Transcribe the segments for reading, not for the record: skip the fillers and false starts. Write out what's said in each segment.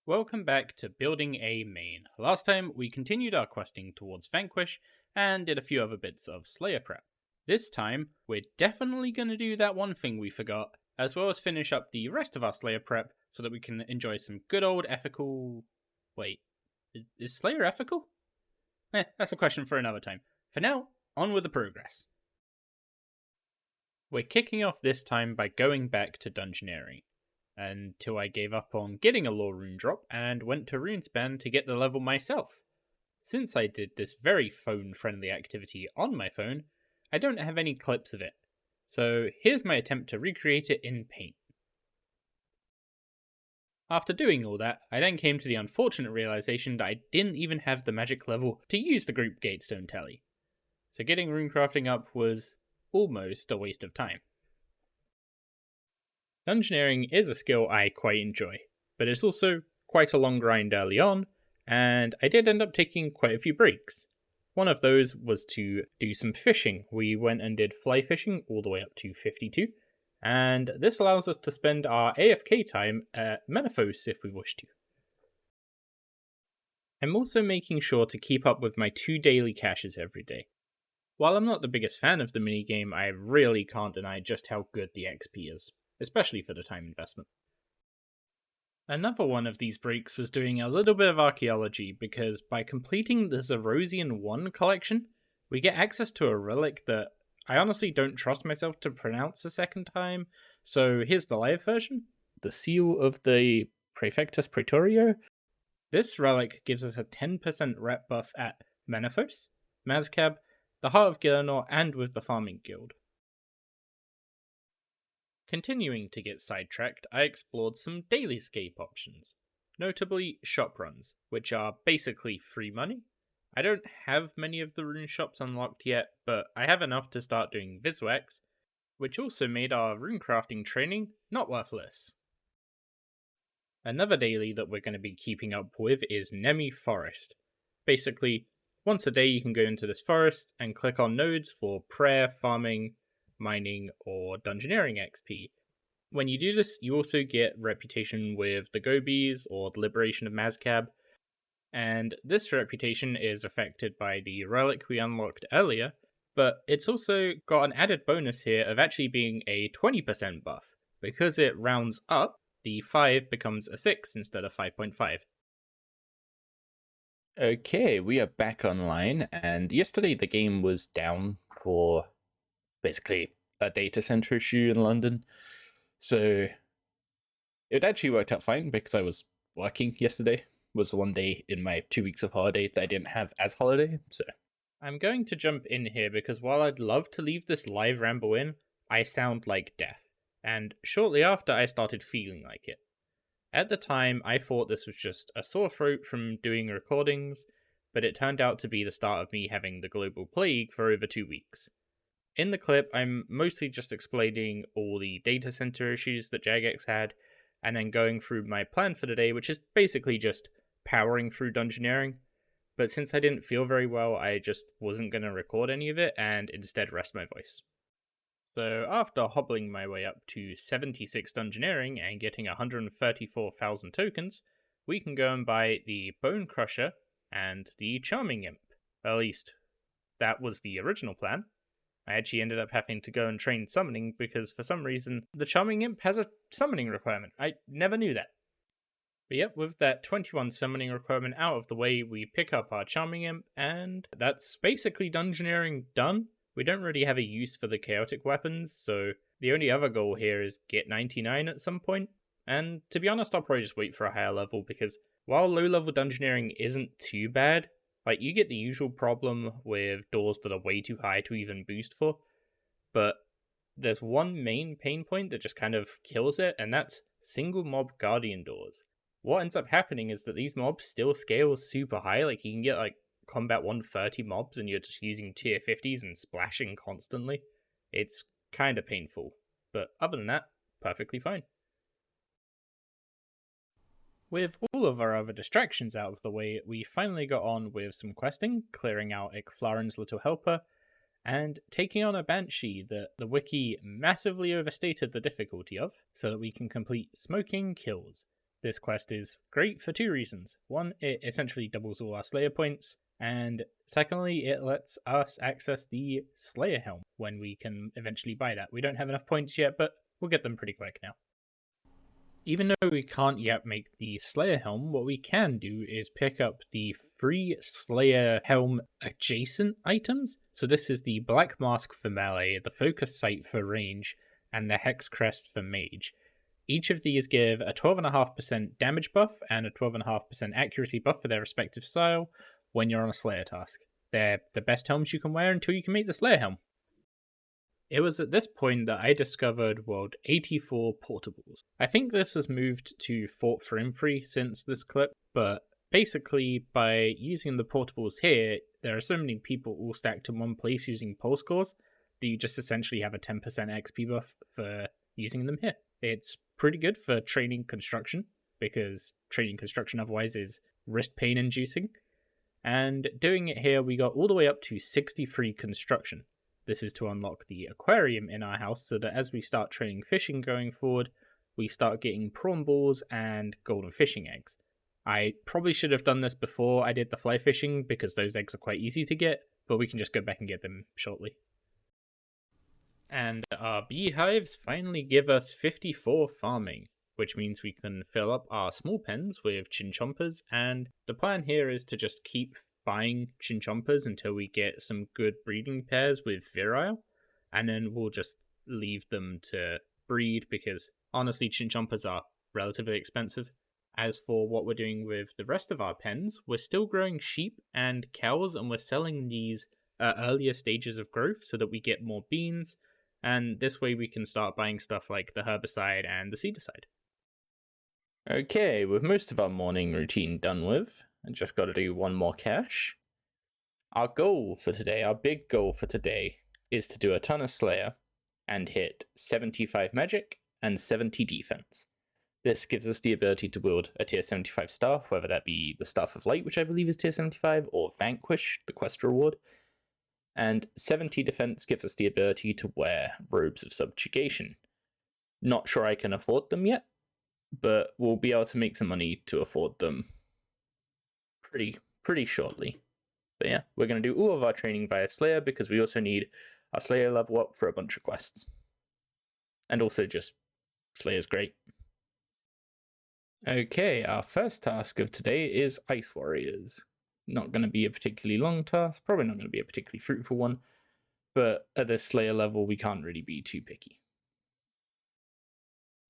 Welcome back to Building a Main. Last time we continued our questing towards Vanquish and did a few other bits of Slayer prep. This time we're definitely going to do that one thing we forgot, as well as finish up the rest of our Slayer prep so that we can enjoy some good old ethical... Wait, is Slayer ethical? That's a question for another time. For now, on with the progress. We're kicking off this time by going back to Dungeoneering, until I gave up on getting a lore rune drop and went to Runespan to get the level myself. Since I did this very phone-friendly activity on my phone, I don't have any clips of it, so here's my attempt to recreate it in Paint. After doing all that, I then came to the unfortunate realization that I didn't even have the magic level to use the group Gatestone tally, so getting runecrafting up was almost a waste of time. Dungeoneering is a skill I quite enjoy, but it's also quite a long grind early on, and I did end up taking quite a few breaks. One of those was to do some fishing. We went and did fly fishing all the way up to 52, and this allows us to spend our AFK time at Menethos if we wish to. I'm also making sure to keep up with my 2 daily caches every day. While I'm not the biggest fan of the minigame, I really can't deny just how good the XP is, especially for the time investment. Another one of these breaks was doing a little bit of archaeology, because by completing the Zerosian 1 collection, we get access to a relic that I honestly don't trust myself to pronounce a second time, so here's the live version. The Seal of the Praefectus Praetorio. This relic gives us a 10% rep buff at Menethos, Mazchna, the Heart of Gilnor, and with the Farming Guild. Continuing to get sidetracked, I explored some daily scape options, notably shop runs, which are basically free money. I don't have many of the rune shops unlocked yet, but I have enough to start doing Viswax, which also made our runecrafting training not worthless. Another daily that we're going to be keeping up with is Nemi Forest. Basically, once a day you can go into this forest and click on nodes for prayer, farming, mining, or dungeoneering XP. When you do this, you also get reputation with the Gobies or the Liberation of Mazchna, and this reputation is affected by the relic we unlocked earlier, but it's also got an added bonus here of actually being a 20% buff. Because it rounds up, the 5 becomes a 6 instead of 5.5. Okay, we are back online, and yesterday the game was down for basically a data center issue in London. So it actually worked out fine because I was working yesterday. It was the one day in my 2 weeks of holiday that I didn't have as holiday, so. I'm going to jump in here because while I'd love to leave this live ramble in, I sound like death. And shortly after I started feeling like it. At the time, I thought this was just a sore throat from doing recordings, but it turned out to be the start of me having the global plague for over 2 weeks. In the clip, I'm mostly just explaining all the data center issues that Jagex had, and then going through my plan for the day, which is basically just powering through Dungeoneering. But since I didn't feel very well, I just wasn't going to record any of it, and instead rest my voice. So after hobbling my way up to 76 Dungeoneering and getting 134,000 tokens, we can go and buy the Bone Crusher and the Charming Imp. At least, that was the original plan. I actually ended up having to go and train summoning because for some reason the Charming Imp has a summoning requirement. I never knew that. But yep, with that 21 summoning requirement out of the way, we pick up our Charming Imp, and that's basically Dungeoneering done. We don't really have a use for the chaotic weapons, so the only other goal here is get 99 at some point. And to be honest, I'll probably just wait for a higher level, because while low-level Dungeoneering isn't too bad, like, you get the usual problem with doors that are way too high to even boost for, but there's one main pain point that just kind of kills it, and that's single mob guardian doors. What ends up happening is that these mobs still scale super high, like you can get like combat 130 mobs and you're just using tier 50s and splashing constantly. It's kind of painful, but other than that, perfectly fine. With all of our other distractions out of the way, we finally got on with some questing, clearing out Icflaren's Little Helper, and taking on a Banshee that the wiki massively overstated the difficulty of, so that we can complete Smoking Kills. This quest is great for two reasons. One, it essentially doubles all our Slayer points, and secondly, it lets us access the Slayer Helm when we can eventually buy that. We don't have enough points yet, but we'll get them pretty quick now. Even though we can't yet make the Slayer Helm, what we can do is pick up the free Slayer Helm adjacent items. So this is the Black Mask for melee, the Focus Sight for range, and the Hex Crest for mage. Each of these give a 12.5% damage buff and a 12.5% accuracy buff for their respective style when you're on a Slayer task. They're the best helms you can wear until you can make the Slayer Helm. It was at this point that I discovered World 84 portables. I think this has moved to Fort Frimfree since this clip, but basically by using the portables here, there are so many people all stacked in one place using pulse cores that you just essentially have a 10% XP buff for using them here. It's pretty good for training construction, because training construction otherwise is wrist pain inducing. And doing it here, we got all the way up to 63 construction. This is to unlock the aquarium in our house so that as we start training fishing going forward, we start getting prawn balls and golden fishing eggs. I probably should have done this before I did the fly fishing because those eggs are quite easy to get, but we can just go back and get them shortly. And our beehives finally give us 54 farming, which means we can fill up our small pens with chinchompas, and the plan here is to just keep buying chinchompas until we get some good breeding pairs with virile, and then we'll just leave them to breed because honestly chinchompas are relatively expensive. As for what we're doing with the rest of our pens, we're still growing sheep and cows, and we're selling these earlier stages of growth so that we get more beans, and this way we can start buying stuff like the herbicide and the seedicide. Okay, with most of our morning routine done with, I just got to do one more cache. Our goal for today, our big goal for today, is to do a ton of Slayer and hit 75 magic and 70 defense. This gives us the ability to wield a tier 75 staff, whether that be the Staff of Light, which I believe is tier 75, or Vanquish, the quest reward. And 70 defense gives us the ability to wear Robes of Subjugation. Not sure I can afford them yet, but we'll be able to make some money to afford them pretty shortly. But yeah, we're going to do all of our training via Slayer because we also need our Slayer level up for a bunch of quests. And also just Slayer's great. Okay, our first task of today is Ice Warriors. Not going to be a particularly long task, probably not going to be a particularly fruitful one, but at this Slayer level we can't really be too picky.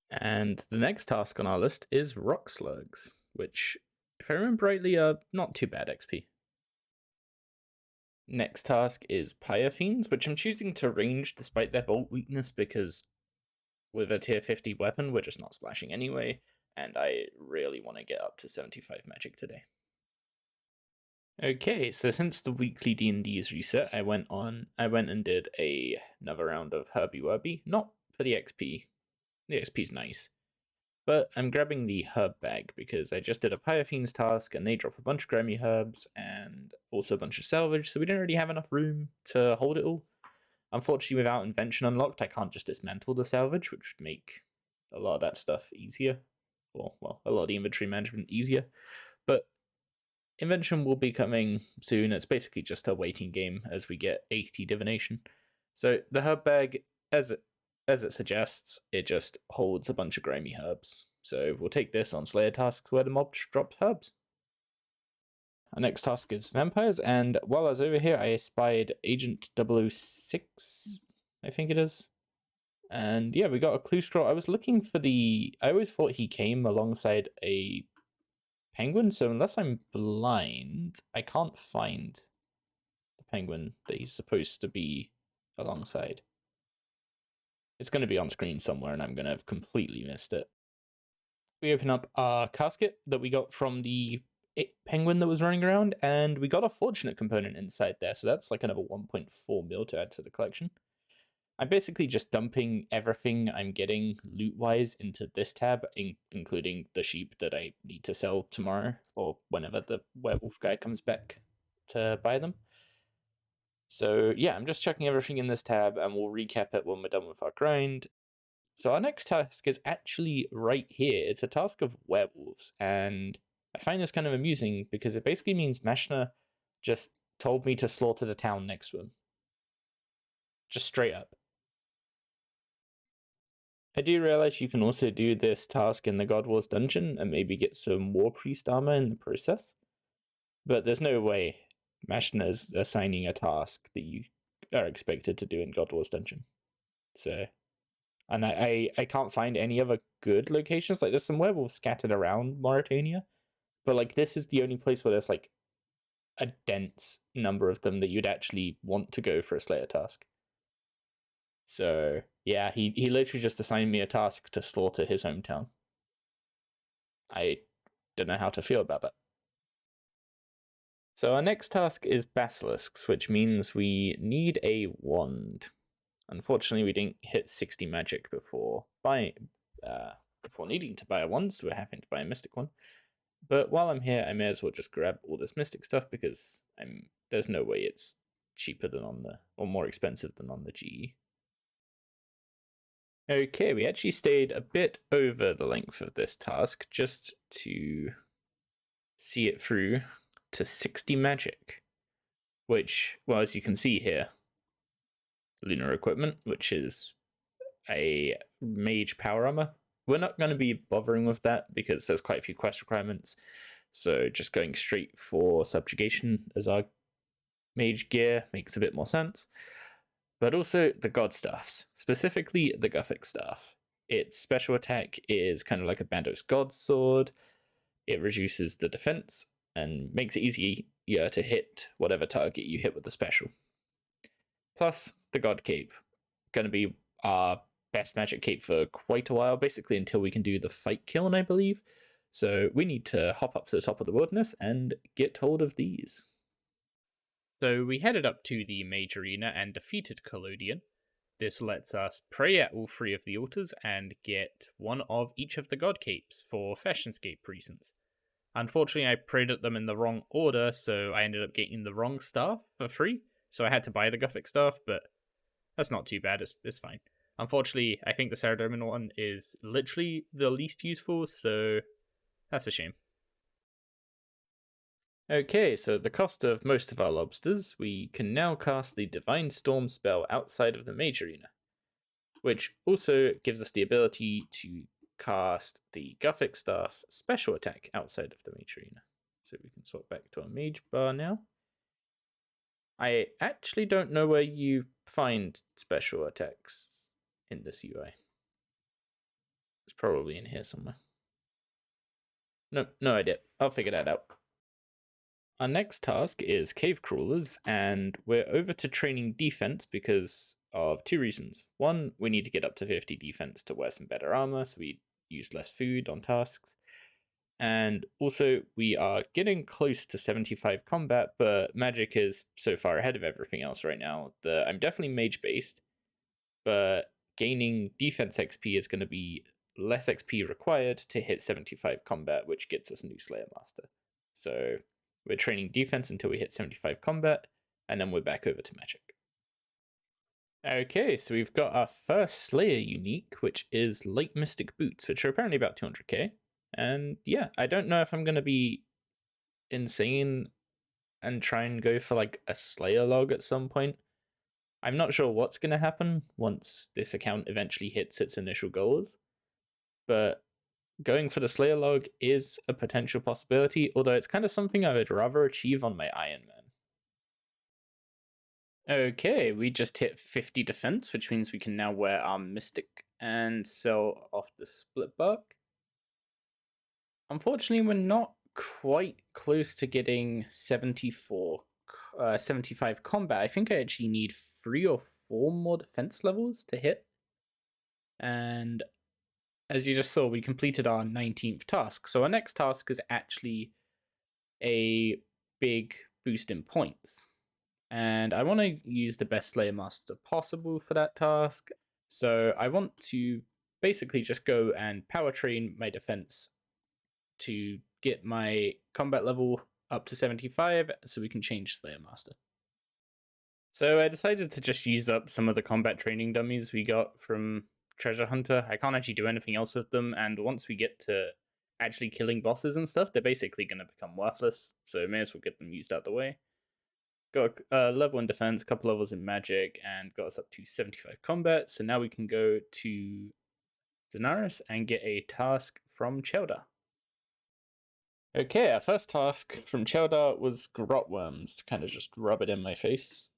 And the next task on our list is Rock Slugs, which, if I remember rightly, are not too bad XP. Next task is Pyre Fiends, which I'm choosing to range despite their bolt weakness because with a tier 50 weapon we're just not splashing anyway, and I really want to get up to 75 magic today. Okay, so since the weekly D&D is reset, I went and did another round of Herby Werby, not for the XP. The XP's nice. But I'm grabbing the herb bag because I just did a Pyre Fiends task and they drop a bunch of Grammy herbs and also a bunch of salvage, so we don't really have enough room to hold it all. Unfortunately, without Invention unlocked, I can't just dismantle the salvage, which would make a lot of that stuff easier. Or, well, a lot of the inventory management easier. But Invention will be coming soon. It's basically just a waiting game as we get 80 divination. So the herb bag, as it suggests, it just holds a bunch of grimy herbs. So we'll take this on Slayer tasks where the mob drops herbs. Our next task is vampires, and while I was over here, I espied Agent 006, I think it is. And yeah, we got a clue scroll. I was looking for I always thought he came alongside a penguin, so unless I'm blind, I can't find the penguin that he's supposed to be alongside. It's going to be on screen somewhere, and I'm going to have completely missed it. We open up our casket that we got from the penguin that was running around, and we got a fortunate component inside there, so that's like another 1.4 mil to add to the collection. I'm basically just dumping everything I'm getting loot-wise into this tab, including the sheep that I need to sell tomorrow, or whenever the werewolf guy comes back to buy them. So yeah, I'm just chucking everything in this tab, and we'll recap it when we're done with our grind. So our next task is actually right here. It's a task of werewolves, and I find this kind of amusing because it basically means Mazchna just told me to slaughter the town next to him. Just straight up. I do realize you can also do this task in the God Wars dungeon and maybe get some War Priest armor in the process, but there's no way Mazchna is assigning a task that you are expected to do in God Wars dungeon. So, and I can't find any other good locations. Like, there's some werewolves scattered around Mauritania, but like this is the only place where there's like a dense number of them that you'd actually want to go for a Slayer task. So yeah, he literally just assigned me a task to slaughter his hometown. I don't know how to feel about that. So our next task is basilisks, which means we need a wand. Unfortunately, we didn't hit 60 magic before needing to buy a wand, so we're having to buy a mystic one. But while I'm here, I may as well just grab all this mystic stuff because there's no way it's cheaper than or more expensive than on the GE. Okay, we actually stayed a bit over the length of this task just to see it through to 60 magic, which, well, as you can see here, lunar equipment, which is a mage power armor. We're not going to be bothering with that because there's quite a few quest requirements. So just going straight for subjugation as our mage gear makes a bit more sense. But also the god staffs, specifically the Gothic staff. Its special attack is kind of like a Bandos god sword. It reduces the defense and makes it easier to hit whatever target you hit with the special. Plus the god cape, going to be our best magic cape for quite a while, basically until we can do the fight kiln, I believe. So we need to hop up to the top of the wilderness and get hold of these. So we headed up to the mage arena and defeated Collodion. This lets us pray at all three of the altars and get one of each of the god capes for fashionscape reasons. Unfortunately, I prayed at them in the wrong order, so I ended up getting the wrong staff for free. So I had to buy the Gothic staff, but that's not too bad. It's fine. Unfortunately, I think the Saradomin one is literally the least useful, so that's a shame. Okay, so at the cost of most of our lobsters, we can now cast the Divine Storm spell outside of the Mage Arena, which also gives us the ability to cast the Gothic Staff special attack outside of the Mage Arena. So we can swap back to our Mage bar now. I actually don't know where you find special attacks in this UI. It's probably in here somewhere. No idea. I'll figure that out. Our next task is Cave Crawlers, and we're over to training defense because of two reasons. One, we need to get up to 50 defense to wear some better armor, so we use less food on tasks. And also, we are getting close to 75 combat, but magic is so far ahead of everything else right now that I'm definitely mage-based, but gaining defense XP is going to be less XP required to hit 75 combat, which gets us a new Slayer Master. So we're training defense until we hit 75 combat, and then we're back over to magic. Okay, so we've got our first Slayer unique, which is Light Mystic Boots, which are apparently about 200k. And yeah, I don't know if I'm going to be insane and try and go for like a Slayer log at some point. I'm not sure what's going to happen once this account eventually hits its initial goals, but going for the Slayer log is a potential possibility, although it's kind of something I would rather achieve on my Iron Man. Okay, we just hit 50 defense, which means we can now wear our Mystic and sell off the split bark. Unfortunately, we're not quite close to getting 75 combat. I think I actually need 3 or 4 more defense levels to hit. And as you just saw, we completed our 19th task. So our next task is actually a big boost in points. And I want to use the best Slayer Master possible for that task. So I want to basically just go and power train my defense to get my combat level up to 75 so we can change Slayer Master. So I decided to just use up some of the combat training dummies we got from treasure hunter. I can't actually do anything else with them, and once we get to actually killing bosses and stuff, they're basically going to become worthless, so may as well get them used out the way. Got a level in defense, a couple levels in magic, and got us up to 75 combat, so now we can go to Zenaris and get a task from Cheldar. Okay, our first task from Cheldar was grot worms, to kind of just rub it in my face.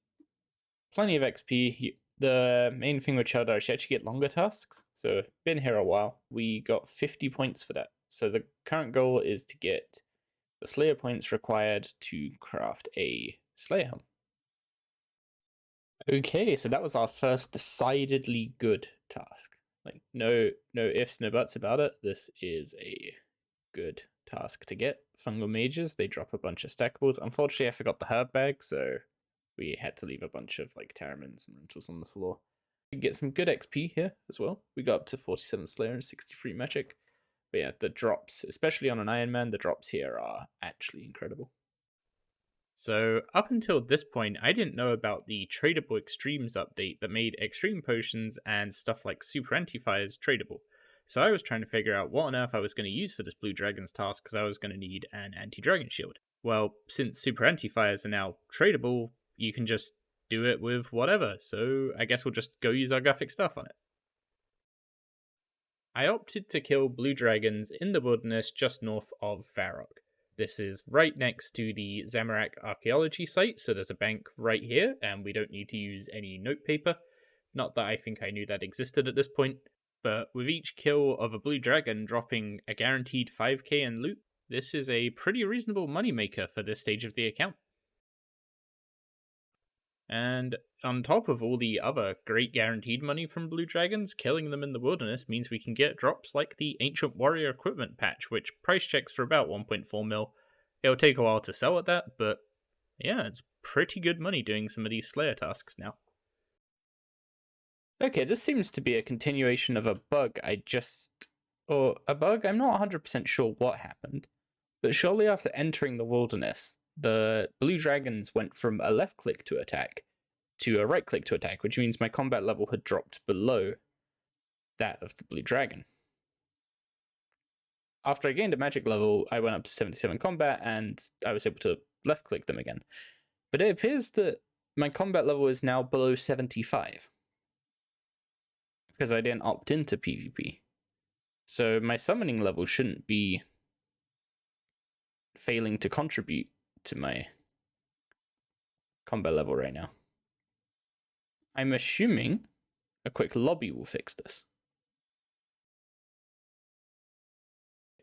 Plenty of XP. The main thing with Cheldar is you actually get longer tasks, so been here a while. We got 50 points for that. So the current goal is to get the Slayer points required to craft a Slayer helm. Okay, so that was our first decidedly good task. Like no ifs, no buts about it. This is a good task to get. Fungal mages, they drop a bunch of stackables. Unfortunately, I forgot the herb bag, so we had to leave a bunch of like Terramins and rentals on the floor. We get some good XP here as well. We got up to 47 Slayer and 63 Magic. But yeah, the drops, especially on an Iron Man, the drops here are actually incredible. So up until this point, I didn't know about the tradable extremes update that made extreme potions and stuff like super anti-fires tradable. So I was trying to figure out what on earth I was going to use for this Blue Dragon's task because I was going to need an anti-dragon shield. Well, since super anti-fires are now tradable, you can just do it with whatever, so I guess we'll just go use our graphic stuff on it. I opted to kill blue dragons in the wilderness just north of Varrock. This is right next to the Zamorak archaeology site, so there's a bank right here, and we don't need to use any notepaper. Not that I think I knew that existed at this point, but with each kill of a blue dragon dropping a guaranteed 5k in loot, this is a pretty reasonable moneymaker for this stage of the account. And on top of all the other great guaranteed money from blue dragons, killing them in the wilderness means we can get drops like the Ancient Warrior Equipment patch, which price checks for about 1.4 mil. It'll take a while to sell at that, but yeah, it's pretty good money doing some of these Slayer tasks now. Okay, this seems to be a continuation of a bug or a bug, I'm not 100% sure what happened, but shortly after entering the wilderness, the blue dragons went from a left click to attack to a right click to attack, which means my combat level had dropped below that of the blue dragon. After I gained a magic level, I went up to 77 combat and I was able to left click them again. But it appears that my combat level is now below 75 because I didn't opt into PvP. So my summoning level shouldn't be failing to contribute to my combat level right now. I'm assuming a quick lobby will fix this.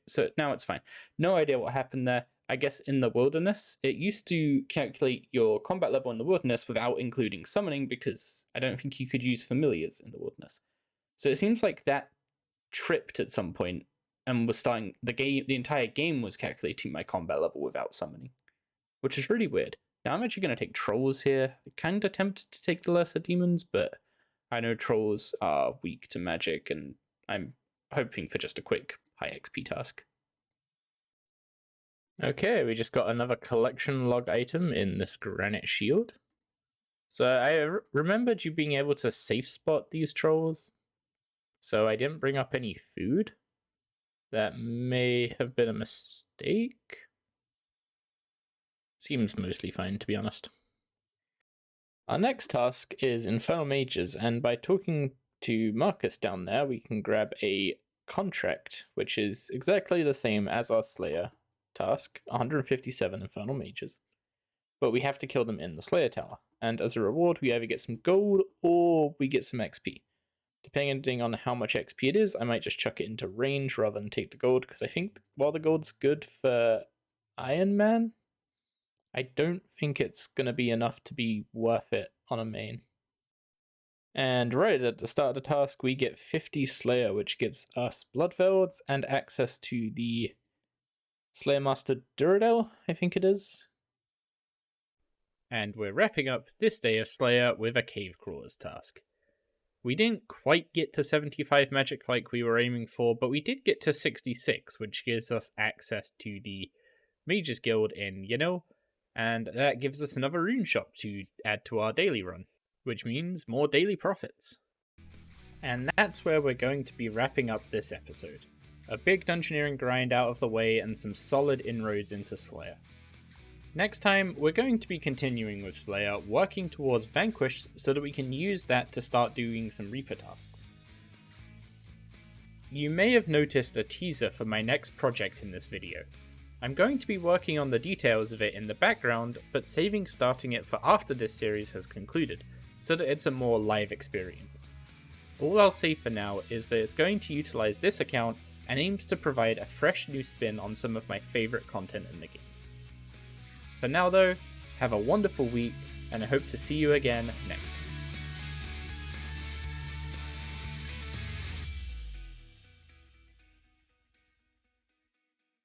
So now it's fine. No idea what happened there. I guess in the wilderness, it used to calculate your combat level in the wilderness without including summoning because I don't think you could use familiars in the wilderness. So it seems like that tripped at some point and was starting the entire game was calculating my combat level without summoning, which is really weird. Now I'm actually going to take trolls here. I kind of tempted to take the lesser demons, but I know trolls are weak to magic, and I'm hoping for just a quick high XP task. Okay, we just got another collection log item in this granite shield. So I remembered you being able to safe spot these trolls, so I didn't bring up any food. That may have been a mistake. Seems mostly fine, to be honest. Our next task is Infernal Mages, and by talking to Marcus down there, we can grab a contract, which is exactly the same as our Slayer task, 157 Infernal Mages. But we have to kill them in the Slayer Tower, and as a reward, we either get some gold or we get some XP. Depending on how much XP it is, I might just chuck it into range rather than take the gold, because I think while the gold's good for Iron Man, I don't think it's going to be enough to be worth it on a main. And right at the start of the task, we get 50 Slayer, which gives us Bloodvelds and access to the Slayer Master Duradel, I think it is. And we're wrapping up this day of Slayer with a Cave Crawlers task. We didn't quite get to 75 magic like we were aiming for, but we did get to 66, which gives us access to the Mages Guild in Yanil, and that gives us another rune shop to add to our daily run, which means more daily profits. And that's where we're going to be wrapping up this episode. A big dungeoneering grind out of the way and some solid inroads into Slayer. Next time, we're going to be continuing with Slayer, working towards Vanquish so that we can use that to start doing some Reaper tasks. You may have noticed a teaser for my next project in this video. I'm going to be working on the details of it in the background, but saving starting it for after this series has concluded, so that it's a more live experience. All I'll say for now is that it's going to utilize this account and aims to provide a fresh new spin on some of my favourite content in the game. For now though, have a wonderful week, and I hope to see you again next time.